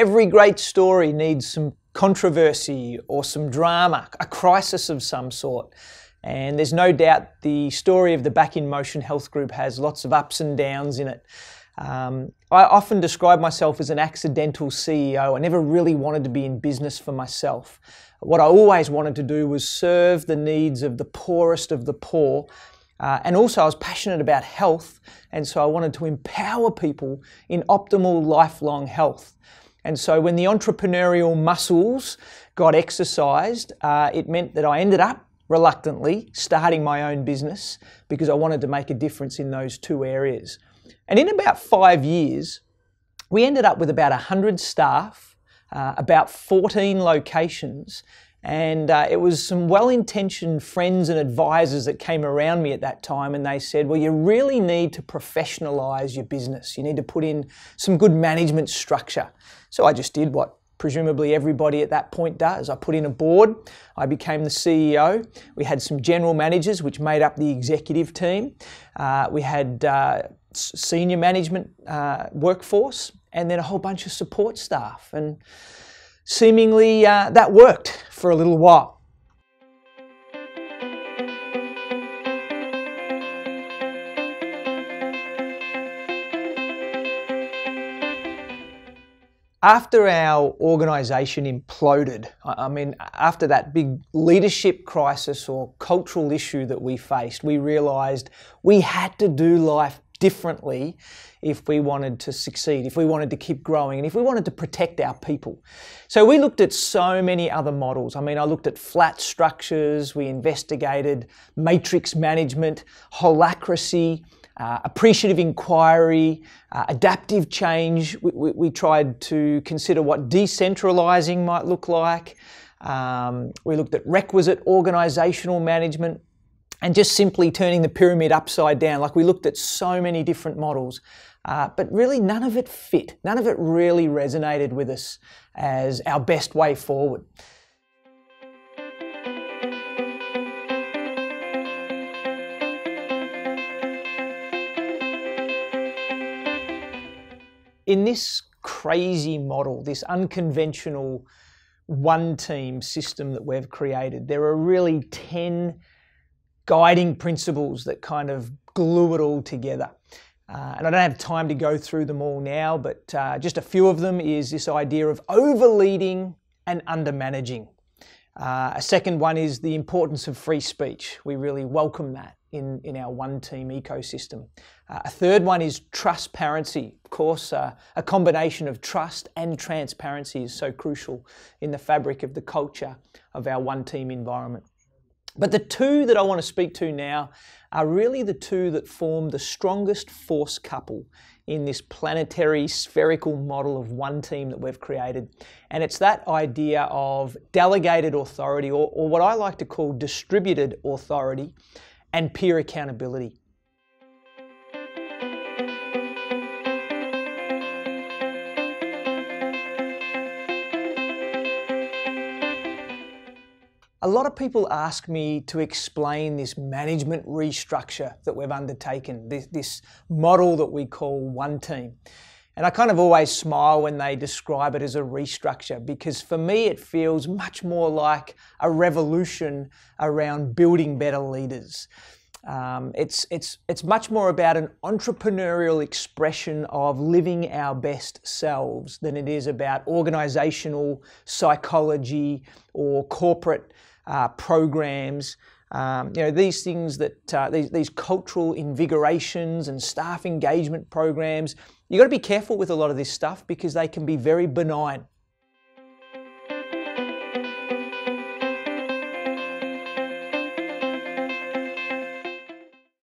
every great story needs some controversy or some drama, a crisis of some sort. And there's no doubt the story of the Back in Motion Health Group has lots of ups and downs in it. I often describe myself as an accidental CEO. I never really wanted to be in business for myself. What I always wanted to do was serve the needs of the poorest of the poor. And also I was passionate about health, and so I wanted to empower people in optimal lifelong health. And so when the entrepreneurial muscles got exercised, it meant that I ended up reluctantly starting my own business because I wanted to make a difference in those two areas. And in about 5 years, we ended up with about 100 staff, about 14 locations, and it was some well-intentioned friends and advisors that came around me at that time, and they said, well, you really need to professionalise your business. You need to put in some good management structure. So I just did what presumably everybody at that point does. I put in a board, I became the CEO. We had some general managers which made up the executive team. We had senior management workforce, and then a whole bunch of support staff. And seemingly that worked for a little while. After our organisation imploded, I mean, after that big leadership crisis or cultural issue that we faced, we realised we had to do life differently if we wanted to succeed, if we wanted to keep growing, and if we wanted to protect our people. So we looked at so many other models. I mean, I looked at flat structures, we investigated matrix management, holacracy, appreciative inquiry, adaptive change. We tried to consider what decentralising might look like. We looked at requisite organisational management and just simply turning the pyramid upside down. Like, we looked at so many different models, but really none of it fit. None of it really resonated with us as our best way forward. In this crazy model, this unconventional one-team system that we've created, there are really 10 guiding principles that kind of glue it all together. And I don't have time to go through them all now, but just a few of them is this idea of over-leading and under-managing. A second one is the importance of free speech. We really welcome that in our one-team ecosystem. A third one is transparency. Of course, a combination of trust and transparency is so crucial in the fabric of the culture of our one-team environment. But the two that I want to speak to now are really the two that form the strongest force couple in this planetary spherical model of one team that we've created. And it's that idea of delegated authority, or what I like to call distributed authority, and peer accountability. A lot of people ask me to explain this management restructure that we've undertaken, this model that we call One Team. And I kind of always smile when they describe it as a restructure, because for me it feels much more like a revolution around building better leaders. It's much more about an entrepreneurial expression of living our best selves than it is about organisational psychology or corporate programs. These things that these cultural invigorations and staff engagement programs, you've got to be careful with a lot of this stuff because they can be very benign.